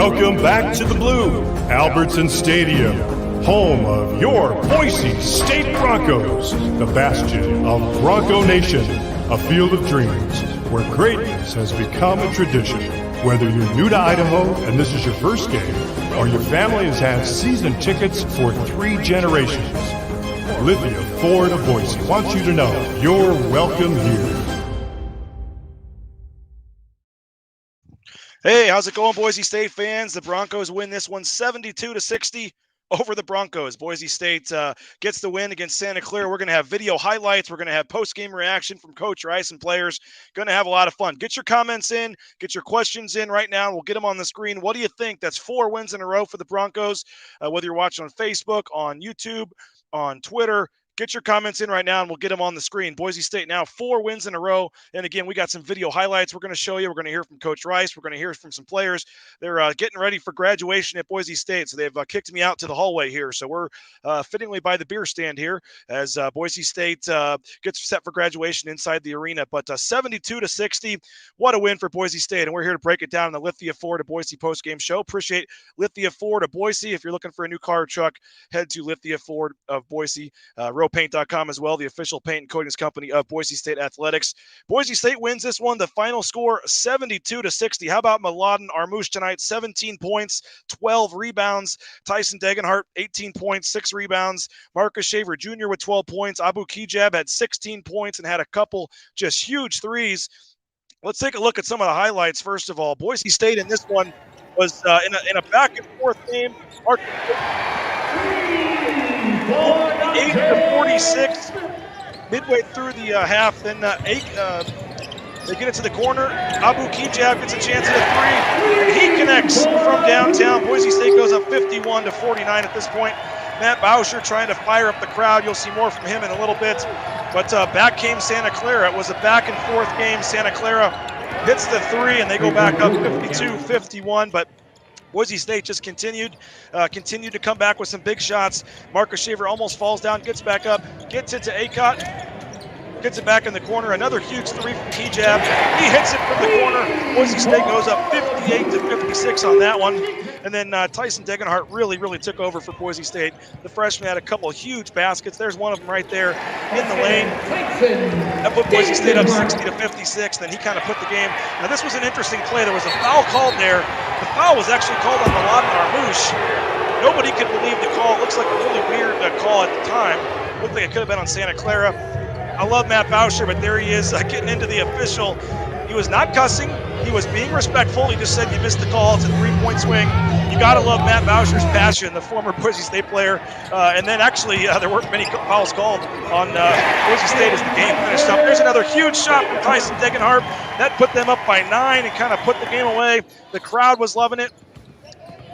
Welcome back to the Blue, Albertson Stadium, home of your Boise State Broncos, the bastion of Bronco Nation, a field of dreams where greatness has become a tradition. Whether you're new to Idaho and this is your first game, or your family has had season tickets for 3 generations, Lithia Ford of Boise wants you to know you're welcome here. Hey, how's it going, Boise State fans? The Broncos win this one 72-60 over the Broncos. Boise State gets the win against Santa Clara. We're going to have video highlights. We're going to have post-game reaction from Coach Rice and players. Going to have a lot of fun. Get your comments in. Get your questions in right now. We'll get them on the screen. What do you think? That's 4 wins in a row for the Broncos, whether you're watching on Facebook, on YouTube, on Twitter. Get your comments in right now, and we'll get them on the screen. Boise State now 4 wins in a row. And, again, we got some video highlights we're going to show you. We're going to hear from Coach Rice. We're going to hear from some players. They're getting ready for graduation at Boise State, so they've kicked me out to the hallway here. So we're fittingly by the beer stand here as Boise State gets set for graduation inside the arena. But 72-60, what a win for Boise State. And we're here to break it down in the Lithia Ford of Boise postgame show. Appreciate Lithia Ford of Boise. If you're looking for a new car or truck, head to Lithia Ford of Boise. Paint.com as well, the official paint and coatings company of Boise State Athletics. Boise State wins this one. The final score, 72-60. How about Mladen Armouche tonight? 17 points, 12 rebounds. Tyson Degenhart, 18 points, 6 rebounds. Marcus Shaver Jr. with 12 points. Abu Kijab had 16 points and had a couple just huge threes. Let's take a look at some of the highlights. First of all, Boise State in this one was in a back-and-forth game. 8-46, midway through the half. Then they get it to the corner. Abu Kijab gets a chance at a 3, and he connects from downtown. Boise State goes up 51-49 at this point. Matt Bauscher trying to fire up the crowd. You'll see more from him in a little bit. But back came Santa Clara. It was a back-and-forth game. Santa Clara hits the 3, and they go back up 52-51. But Boise State just continued to come back with some big shots. Marcus Shaver almost falls down, gets back up, gets it to Acott, gets it back in the corner. Another huge 3 from Kijab. He hits it from the corner. Boise State goes up 58-56 on that one. And then Tyson Degenhart really took over for Boise State. The freshman had a couple huge baskets. There's one of them right there in the lane. That put Boise State up 60-56. Then he kind of put the game. Now, this was an interesting play. There was a foul called there. The foul was actually called on Mladen Armouche. Nobody could believe the call. It looks like a really weird call at the time. Looked like it could have been on Santa Clara. I love Matt Bauscher, but there he is getting into the official. He was not cussing. He was being respectful. He just said, you missed the call. It's a 3-point swing. You got to love Matt Bauscher's passion, the former Boise State player. And then actually there weren't many fouls called on Boise State as the game finished up. There's another huge shot from Tyson Degenhart. That put them up by 9 and kind of put the game away. The crowd was loving it.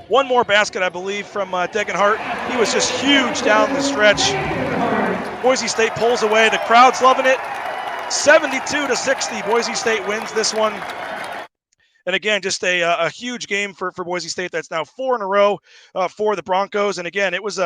One more basket, I believe, from Degenhart. He was just huge down the stretch. Boise State pulls away. The crowd's loving it. 72-60. Boise State wins this one. And again, just a huge game for Boise State. That's now 4 in a row for the Broncos. And again, it was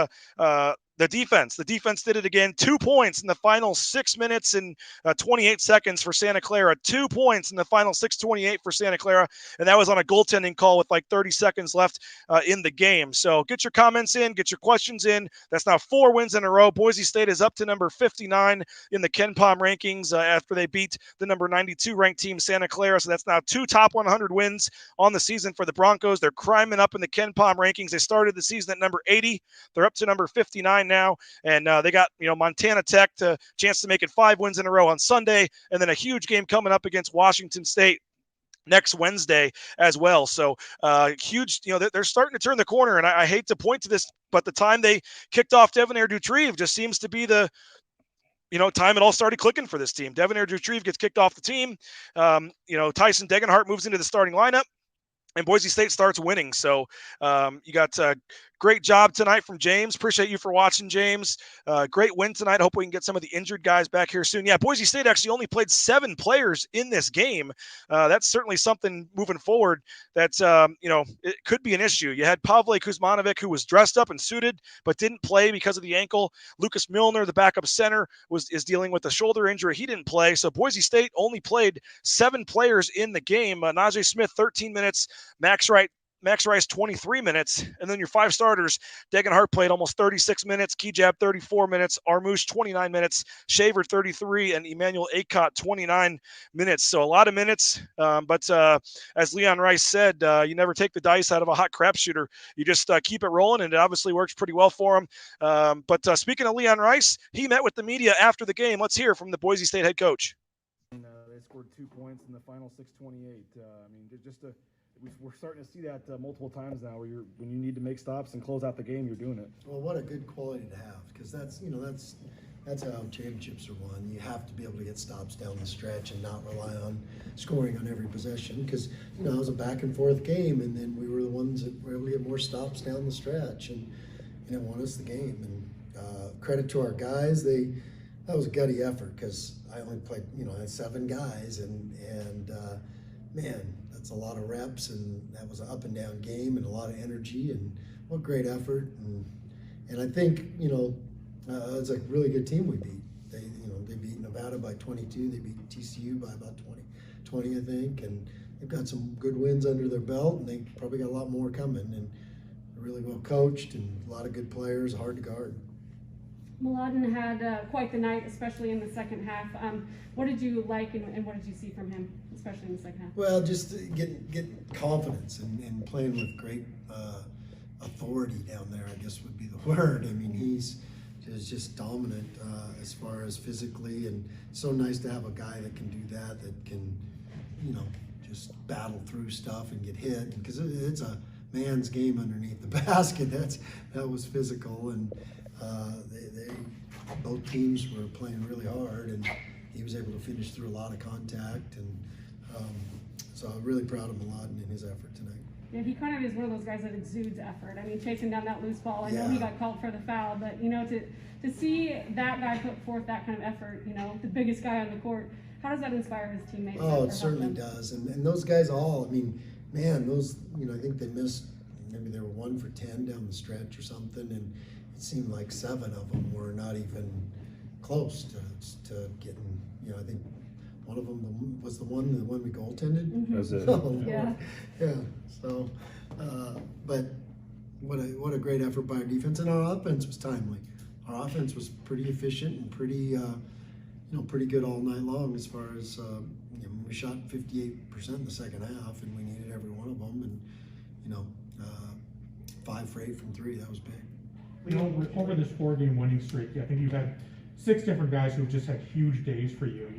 the defense. The defense did it again. 2 points in the final 6 minutes and 28 seconds for Santa Clara. 2 points in the final 6:28 for Santa Clara. And that was on a goaltending call with like 30 seconds left in the game. So get your comments in. Get your questions in. That's now 4 wins in a row. Boise State is up to number 59 in the KenPom rankings after they beat the number 92 ranked team, Santa Clara. So that's now 2 top 100 wins on the season for the Broncos. They're climbing up in the KenPom rankings. They started the season at number 80. They're up to number 59 now, and they got Montana Tech to chance to make it 5 wins in a row on Sunday, and then a huge game coming up against Washington State next Wednesday as well. So huge, they're starting to turn the corner, and I hate to point to this, but the time they kicked off Devonair Dutrieve just seems to be the time it all started clicking for this team. Devonair Dutrieve gets kicked off the team. Tyson Degenhart moves into the starting lineup, and Boise State starts winning. So you got great job tonight from James. Appreciate you for watching, James. Great win tonight. Hope we can get some of the injured guys back here soon. Yeah, Boise State actually only played 7 players in this game. That's certainly something moving forward that, it could be an issue. You had Pavle Kuzmanovic, who was dressed up and suited, but didn't play because of the ankle. Lucas Milner, the backup center, is dealing with a shoulder injury. He didn't play. So Boise State only played 7 players in the game. Najee Smith, 13 minutes. Max Wright, Max Rice 23 minutes. And then your 5 starters, Degenhart played almost 36 minutes, Kijab 34 minutes, Armouche 29 minutes, Shaver 33, and Emmanuel Acott 29 minutes. So a lot of minutes. But as Leon Rice said, you never take the dice out of a hot crap shooter. You just keep it rolling, and it obviously works pretty well for him. But speaking of Leon Rice, he met with the media after the game. Let's hear from the Boise State head coach. They scored 2 points in the final 6:28. We're starting to see that multiple times now, where when you need to make stops and close out the game, you're doing it. Well, what a good quality to have, because that's how championships are won. You have to be able to get stops down the stretch and not rely on scoring on every possession, because it was a back and forth game, and then we were the ones that were able to get more stops down the stretch, and it won us the game. And credit to our guys, that was a gutty effort, because I only played, I had 7 guys, and man, that's a lot of reps, and that was an up and down game and a lot of energy, and what great effort. And I think, it's a really good team we beat. They beat Nevada by 22, they beat TCU by about 20, I think, and they've got some good wins under their belt, and they probably got a lot more coming, and really well coached, and a lot of good players, hard to guard. Mladen had quite the night, especially in the second half. What did you like, and what did you see from him, especially in the second half? Well, just getting confidence and playing with great authority down there, I guess would be the word. I mean, he's just dominant as far as physically, and so nice to have a guy that can do that can, just battle through stuff and get hit, because it's a man's game underneath the basket. That was physical, and they both teams were playing really hard, and he was able to finish through a lot of contact, and so I'm really proud of Mladen and his effort tonight. Yeah, he kind of is one of those guys that exudes effort. I mean, chasing down that loose ball. I know he got called for the foul, but to see that guy put forth that kind of effort, the biggest guy on the court, how does that inspire his teammates? Oh, it certainly does, and those guys all. I mean, man, those I think they missed. Maybe they were 1 for 10 down the stretch or something, and it seemed like 7 of them were not even close to getting. I think one of them was the one we goaltended. Mm-hmm. That's it. Oh, yeah. Yeah. So, but what a great effort by our defense, and our offense was timely. Our offense was pretty efficient and pretty pretty good all night long. As far as we shot 58% in the second half, and we needed every one of them, and 5 for 8 from 3. That was big. Over this 4-game winning streak, I think you've had 6 different guys who've just had huge days for you.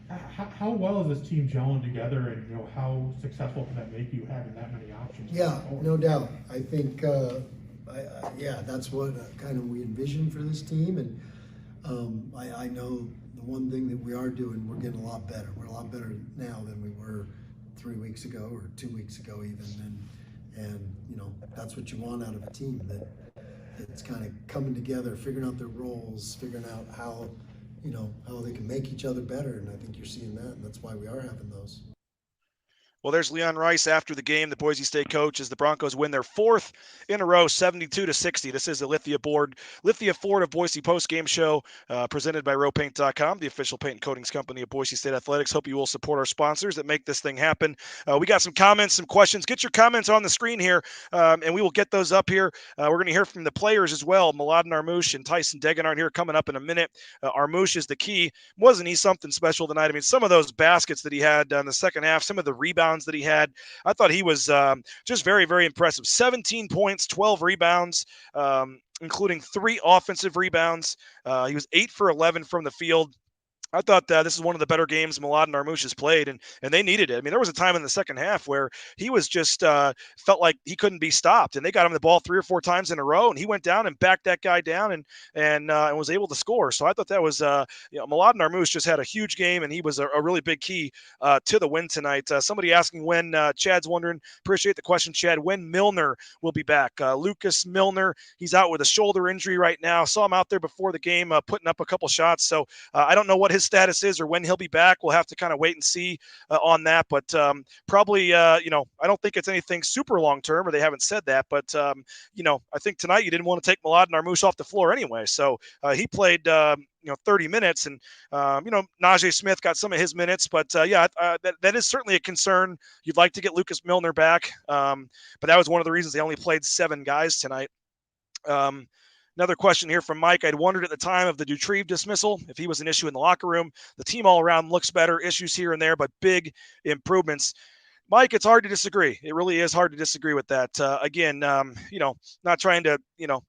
How well is this team gelling together, and how successful can that make you having that many options? Yeah, no doubt. I think that's what kind of we envisioned for this team, and I know the one thing that we are doing, we're getting a lot better. We're a lot better now than we were 3 weeks ago or 2 weeks ago even, and that's what you want out of a team, that's kind of coming together, figuring out their roles, figuring out how they can make each other better, and I think you're seeing that, and that's why we are having those. Well, there's Leon Rice after the game, the Boise State coach, as the Broncos win their 4th in a row, 72-60. This is the Lithia Ford of Boise postgame show, presented by rowpaint.com, the official paint and coatings company of Boise State Athletics. Hope you will support our sponsors that make this thing happen. We got some comments, some questions. Get your comments on the screen here, and we will get those up here. We're going to hear from the players as well. Mladen Armouche and Tyson Degenhart here coming up in a minute. Armouche is the key. Wasn't he something special tonight? I mean, some of those baskets that he had in the second half, some of the rebounds that he had, I thought he was just very, very impressive. 17 points, 12 rebounds, including 3 offensive rebounds. He was 8 for 11 from the field. I thought this is one of the better games Mladen Armouche has played, and they needed it. I mean, there was a time in the second half where he was just felt like he couldn't be stopped, and they got him the ball 3 or 4 times in a row, and he went down and backed that guy down and was able to score. So I thought that was Mladen Armouche just had a huge game, and he was a really big key to the win tonight. Somebody asking when, Chad's wondering, appreciate the question, Chad, when Milner will be back. Lucas Milner, he's out with a shoulder injury right now. Saw him out there before the game putting up a couple shots, so I don't know what his his status is or when he'll be back, we'll have to kind of wait and see on that. But probably, I don't think it's anything super long-term, or they haven't said that. But, I think tonight you didn't want to take Mladen Armouche off the floor anyway. So he played, 30 minutes, and Najee Smith got some of his minutes, but that is certainly a concern. You'd like to get Lucas Milner back, but that was one of the reasons they only played 7 guys tonight. Another question here from Mike. I'd wondered at the time of the Dutrieve dismissal if he was an issue in the locker room. The team all around looks better, issues here and there, but big improvements. Mike, it's hard to disagree. It really is hard to disagree with that. Again, not trying to,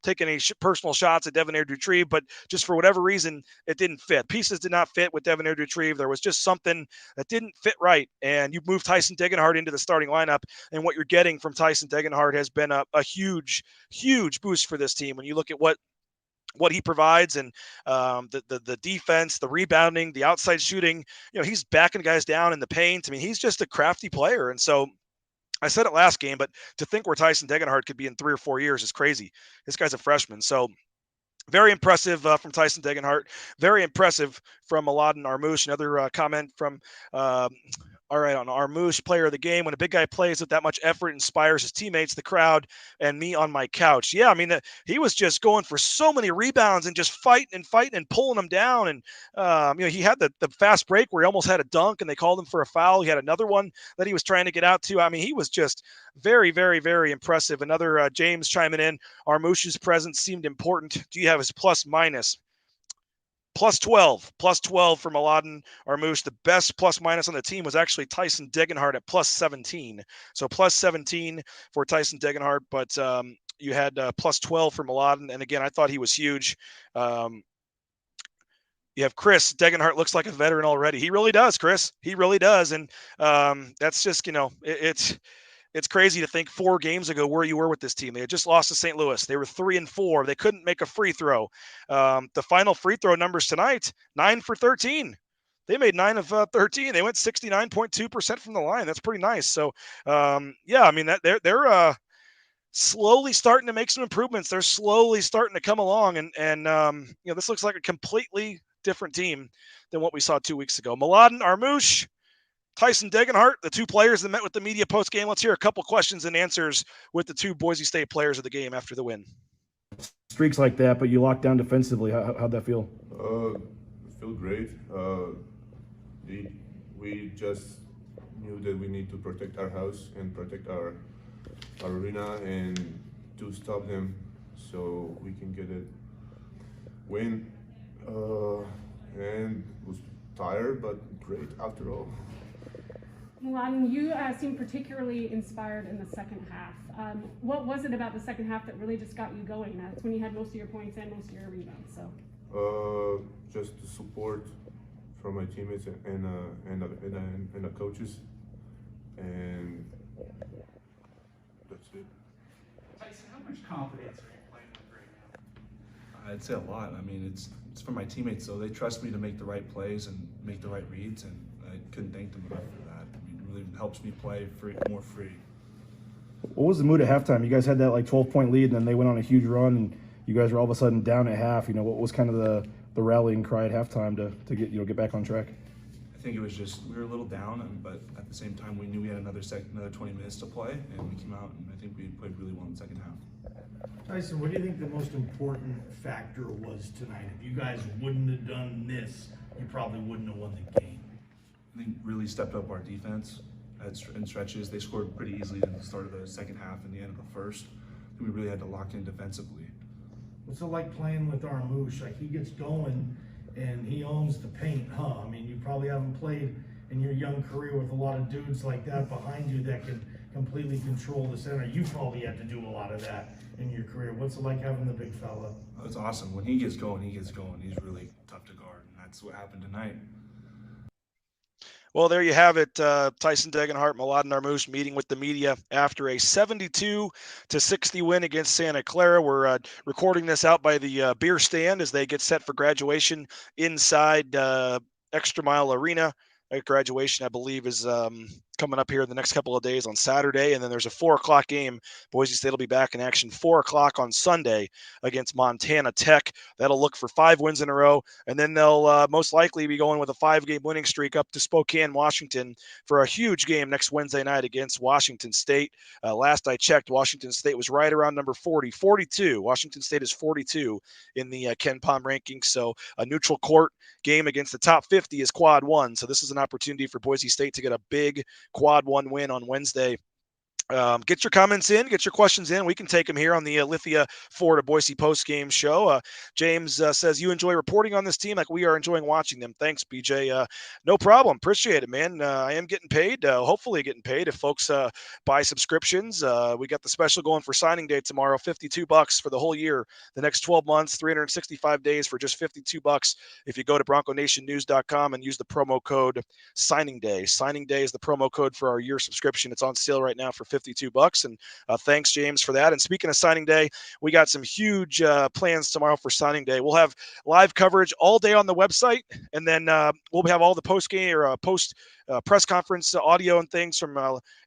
take any personal shots at Devonair Dutrieve, but just for whatever reason, it didn't fit. Pieces did not fit with Devonair Dutrieve. There was just something that didn't fit right. And you moved Tyson Degenhardt into the starting lineup, and what you're getting from Tyson Degenhardt has been a huge, huge boost for this team. When you look at what he provides, and the defense, the rebounding, the outside shooting, he's backing guys down in the paint. I mean, he's just a crafty player. And so I said it last game, but to think where Tyson Degenhardt could be in 3 or 4 years is crazy. This guy's a freshman. So very impressive from Tyson Degenhardt. Very impressive from Mladen Armouche. Another comment from all right, on Armouche, player of the game. When a big guy plays with that much effort, inspires his teammates, the crowd, and me on my couch. Yeah, I mean, he was just going for so many rebounds and just fighting and pulling them down. And, he had the fast break where he almost had a dunk and they called him for a foul. He had another one that he was trying to get out to. I mean, he was just very, very, very impressive. Another James chiming in. Armouche's presence seemed important. Do you have his plus minus? Plus 12 for Mladen Armouche. The best plus minus on the team was actually Tyson Degenhardt at plus 17. So plus 17 for Tyson Degenhardt, but you had plus 12 for Mladen. And again, I thought he was huge. You have Chris. Degenhardt looks like a veteran already. He really does, Chris. He really does. And that's just, it's crazy to think 4 games ago where you were with this team. They had just lost to St. Louis. They were 3-4. They couldn't make a free throw. The final free throw numbers tonight, 9 for 13. They made 9 of 13. They went 69.2% from the line. That's pretty nice. So, I mean, they're slowly starting to make some improvements. They're slowly starting to come along, and this looks like a completely different team than what we saw 2 weeks ago. Mladen Armouche, Tyson Degenhardt, the 2 players that met with the media post-game. Let's hear a couple questions and answers with the 2 Boise State players of the game after the win. Streaks like that, but you locked down defensively. How'd that feel? It felt great. We just knew that we need to protect our house and protect our arena and to stop them so we can get a win. And was tired, but great after all. Mladen, you seemed particularly inspired in the second half. What was it about the second half that really just got you going? That's when you had most of your points and most of your rebounds. So, just the support from my teammates and the coaches, and that's it. Tyson, how much confidence are you playing with right now? I'd say a lot. I mean, it's for my teammates, so they trust me to make the right plays and make the right reads, and I couldn't thank them enough for that. I mean, it really helps me play more free. What was the mood at halftime? You guys had that 12-point lead, and then they went on a huge run, and you guys were all of a sudden down at half. What was kind of the rallying cry at halftime to get back on track? I think it was just we were a little down, but at the same time we knew we had another 20 minutes to play, and we came out and I think we played really well in the second half. Tyson, what do you think the most important factor was tonight? If you guys wouldn't have done this, you probably wouldn't have won the game. I think really stepped up our defense in stretches. They scored pretty easily at the start of the second half and the end of the first. We really had to lock in defensively. What's it like playing with Armouche? He gets going and he owns the paint, huh? I mean, you probably haven't played in your young career with a lot of dudes like that behind you that can completely control the center. You probably had to do a lot of that in your career. What's it like having the big fella? Oh, it's awesome. When he gets going, he gets going. He's really tough to guard, and that's what happened tonight. Well, there you have it. Tyson Degenhardt, Mladen Armouche meeting with the media after a 72-60 win against Santa Clara. We're recording this out by the beer stand as they get set for graduation inside Extra Mile Arena. Graduation, I believe, is coming up here in the next couple of days on Saturday. And then there's a 4 o'clock game. Boise State will be back in action 4 o'clock on Sunday against Montana Tech. That'll look for 5 wins in a row. And then they'll most likely be going with a 5-game winning streak up to Spokane, Washington for a huge game next Wednesday night against Washington State. Last I checked, Washington State was right around number 42. Washington State is 42 in the Ken Pom rankings. So a neutral court game against the top 50 is quad 1. So this is an opportunity for Boise State to get a big quad 1 win on Wednesday. Get your comments in, get your questions in. We can take them here on the Lithia Florida Boise post-game show. James says, you enjoy reporting on this team like we are enjoying watching them. Thanks, BJ. No problem. Appreciate it, man. I am getting paid, hopefully getting paid if folks buy subscriptions. We got the special going for signing day tomorrow, $52 for the whole year. The next 12 months, 365 days for just $52 if you go to BroncoNationNews.com and use the promo code Signing Day. Signing Day is the promo code for our year subscription. It's on sale right now for $52. And thanks, James, for that. And speaking of signing day, we got some huge plans tomorrow for signing day. We'll have live coverage all day on the website, and then we'll have all the post-game or post press conference audio and things from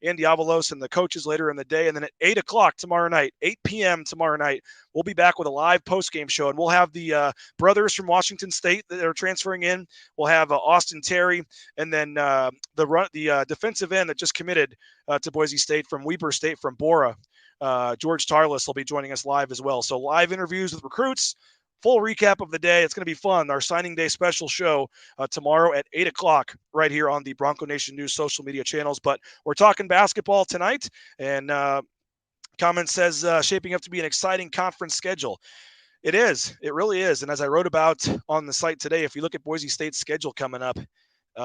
Andy Avalos and the coaches later in the day. And then at 8 o'clock tomorrow night, 8 p.m. tomorrow night, we'll be back with a live post-game show. And we'll have the brothers from Washington State that are transferring in. We'll have Austin Terry, and then the defensive end that just committed to Boise State from Weber State from Bora. George Tarlis will be joining us live as well. So live interviews with recruits, full recap of the day. It's going to be fun. Our signing day special show tomorrow at 8 o'clock right here on the Bronco Nation News social media channels. But we're talking basketball tonight, and comment says shaping up to be an exciting conference schedule. It is. It really is. And as I wrote about on the site today, if you look at Boise State's schedule coming up,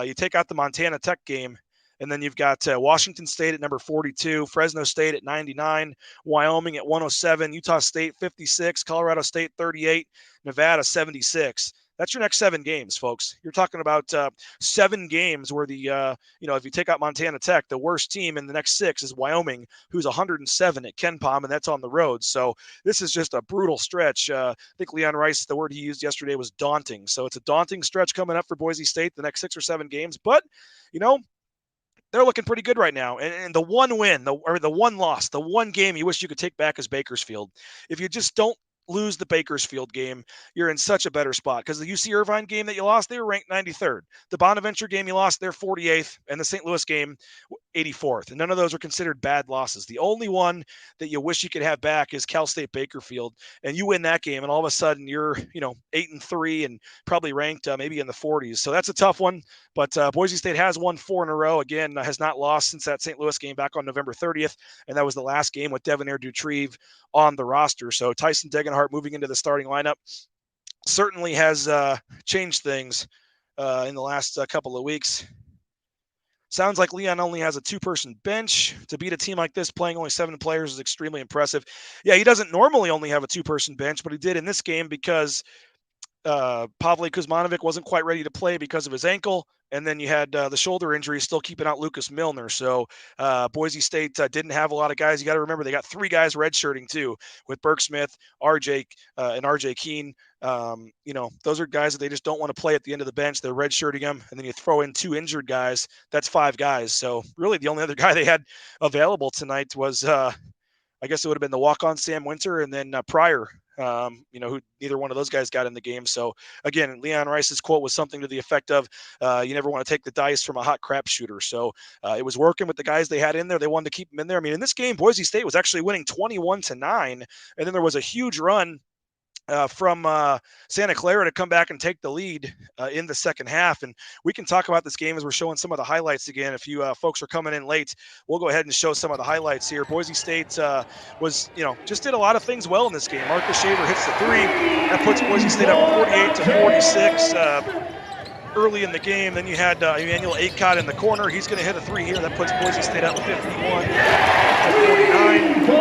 you take out the Montana Tech game, and then you've got Washington State at number 42, Fresno State at 99, Wyoming at 107, Utah State 56, Colorado State 38, Nevada 76. That's your next 7 games, folks. You're talking about 7 games where if you take out Montana Tech, the worst team in the next 6 is Wyoming, who's 107 at Ken Pom, and that's on the road. So this is just a brutal stretch. I think Leon Rice, the word he used yesterday was daunting. So it's a daunting stretch coming up for Boise State the next 6 or 7 games. But, they're looking pretty good right now. And the one win, the one loss, the one game you wish you could take back is Bakersfield. If you just don't lose the Bakersfield game, you're in such a better spot. Because the UC Irvine game that you lost, they were ranked 93rd. The Bonaventure game you lost, they're 48th. And the St. Louis game, 84th. And none of those are considered bad losses. The only one that you wish you could have back is Cal State Bakersfield. And you win that game, and all of a sudden you're 8-3 and probably ranked maybe in the 40s. So that's a tough one. But Boise State has won 4 in a row. Again, has not lost since that St. Louis game back on November 30th. And that was the last game with Devonair Dutrieve on the roster. So Tyson Degenhart moving into the starting lineup certainly has changed things in the last couple of weeks. Sounds like Leon only has a 2-person bench. To beat a team like this playing only 7 players is extremely impressive. Yeah, he doesn't normally only have a 2-person bench, but he did in this game because Pavle Kuzmanovic wasn't quite ready to play because of his ankle. And then you had the shoulder injury still keeping out Lucas Milner. So Boise State didn't have a lot of guys. You got to remember they got 3 guys redshirting too, with Burke Smith, RJ, and RJ Keene. Those are guys that they just don't want to play at the end of the bench. They're redshirting them, and then you throw in 2 injured guys. That's 5 guys. So really, the only other guy they had available tonight was, I guess it would have been the walk-on Sam Winter, and then Pryor. Who neither one of those guys got in the game. So again, Leon Rice's quote was something to the effect of, you never want to take the dice from a hot crap shooter. So it was working with the guys they had in there. They wanted to keep them in there. I mean, in this game, Boise State was actually winning 21-9. And then there was a huge run from Santa Clara to come back and take the lead in the second half. And we can talk about this game as we're showing some of the highlights again. If you folks are coming in late, we'll go ahead and show some of the highlights here. Boise State was, just did a lot of things well in this game. Marcus Shaver hits the 3. That puts Boise State up 48-46 early in the game. Then you had Emmanuel Acott in the corner. He's going to hit a 3 here. That puts Boise State up 51-49.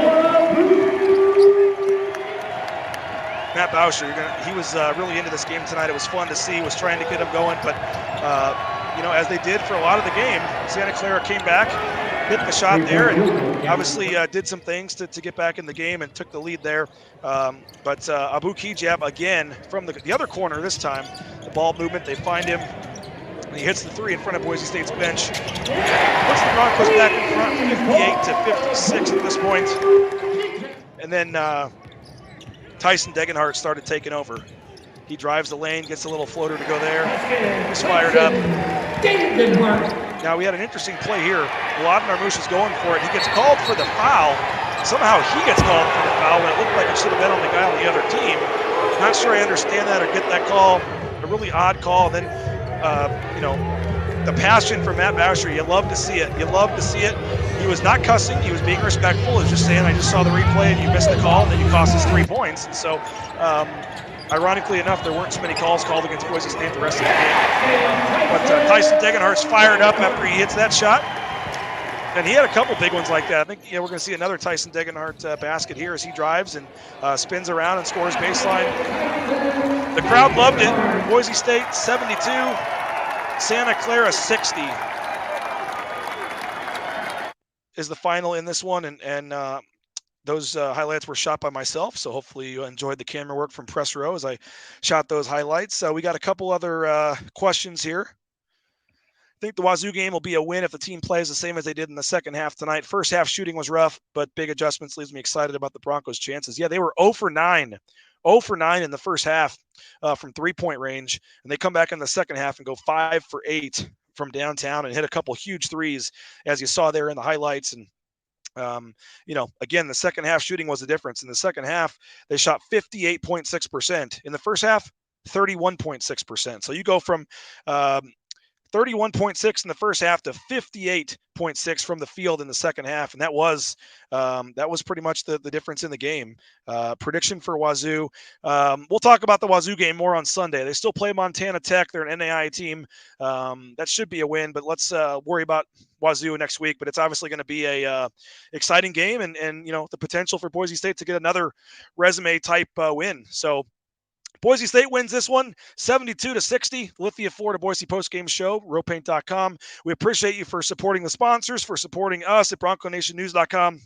Matt Bauscher, he was really into this game tonight. It was fun to see. Was trying to get him going, but as they did for a lot of the game, Santa Clara came back, hit the shot there, and obviously did some things to get back in the game and took the lead there. But Abu Kijab again from the other corner this time. The ball movement, they find him. he hits the three in front of Boise State's bench. Puts the Broncos back in front, 58-56 at this point. And then Tyson Degenhart started taking over. He drives the lane, gets a little floater to go there. He's fired up. Now we had an interesting play here. Vlad Narmush is going for it. He gets called for the foul. Somehow he gets called for the foul when it looked like it should have been on the guy on the other team. Not sure I understand that or get that call. A really odd call. And then, the passion from Matt Basher, you love to see it. You love to see it. He was not cussing. He was being respectful. He was just saying, I just saw the replay and you missed the call and then you cost us 3 points. And so, ironically enough, there weren't so many calls called against Boise State the rest of the game. But Tyson Degenhart's fired up after he hits that shot. And he had a couple big ones like that. I think we're going to see another Tyson Degenhart basket here as he drives and spins around and scores baseline. The crowd loved it. Boise State 72, Santa Clara 60 is the final in this one. And those highlights were shot by myself, so hopefully you enjoyed the camera work from Press Row as I shot those highlights. So we got a couple other questions here. I think the Wazoo game will be a win if the team plays the same as they did in the second half tonight. First half shooting was rough, but big adjustments leaves me excited about the Broncos' chances. Yeah, they were 0 for 9. 0 for 9 in the first half from three-point range, and they come back in the second half and go 5 for 8 from downtown and hit a couple huge threes, as you saw there in the highlights. And again, the second half shooting was the difference. In the second half, they shot 58.6%. In the first half, 31.6%. So you go from 31.6 in the first half to 58.6 from the field in the second half, and that was pretty much the difference in the game. Prediction for Wazoo. We'll talk about the Wazoo game more on Sunday. They still play Montana Tech. They're an NAIA team. That should be a win, but let's worry about Wazoo next week. But it's obviously going to be a exciting game, and the potential for Boise State to get another resume type win. So Boise State wins this one, 72-60. Lithia Florida Boise postgame show, rowpaint.com. We appreciate you for supporting the sponsors, for supporting us at BroncoNationNews.com.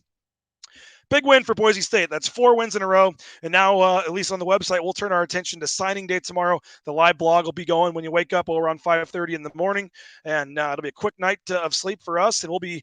Big win for Boise State. That's 4 wins in a row. And now, at least on the website, we'll turn our attention to signing day tomorrow. The live blog will be going when you wake up around 5:30 in the morning. And it'll be a quick night of sleep for us. And we'll be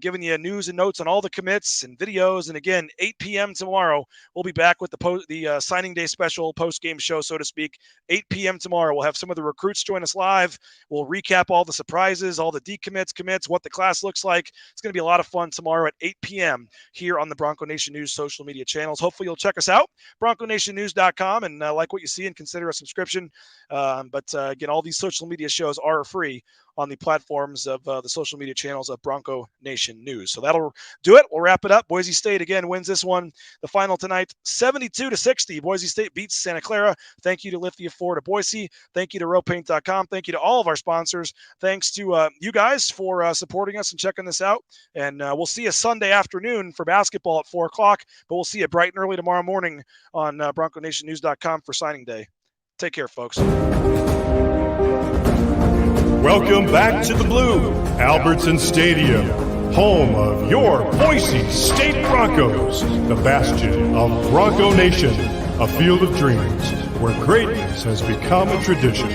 giving you news and notes on all the commits and videos. And again, 8 p.m. tomorrow, we'll be back with the signing day special post-game show, so to speak. 8 p.m. tomorrow, we'll have some of the recruits join us live. We'll recap all the surprises, all the decommits, commits, what the class looks like. It's going to be a lot of fun tomorrow at 8 p.m. here on the Bronco Nation News social media channels. Hopefully you'll check us out, BroncoNationNews.com, and like what you see and consider a subscription. But again, all these social media shows are free on the platforms of the social media channels of Bronco Nation News. So that'll do it. We'll wrap it up. Boise State, again, wins this one. The final tonight, 72-60. Boise State beats Santa Clara. Thank you to Lithia Florida Boise. Thank you to rowpaint.com. Thank you to all of our sponsors. Thanks to you guys for supporting us and checking this out. And we'll see you Sunday afternoon for basketball at 4 o'clock. But we'll see you bright and early tomorrow morning on BroncoNationNews.com for signing day. Take care, folks. Welcome back to the Blue, Albertson Stadium, home of your Boise State Broncos, the bastion of Bronco Nation, a field of dreams where greatness has become a tradition.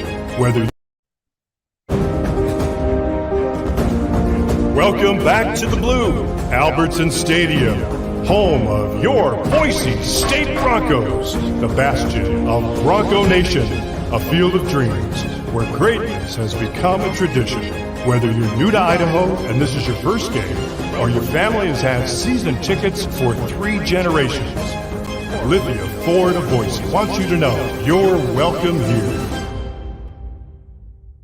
Welcome back to the Blue, Albertson Stadium, home of your Boise State Broncos, the bastion of Bronco Nation, a field of dreams where greatness has become a tradition. Whether you're new to Idaho and this is your first game, or your family has had season tickets for 3 generations, Lithia Florida Boise wants you to know you're welcome here.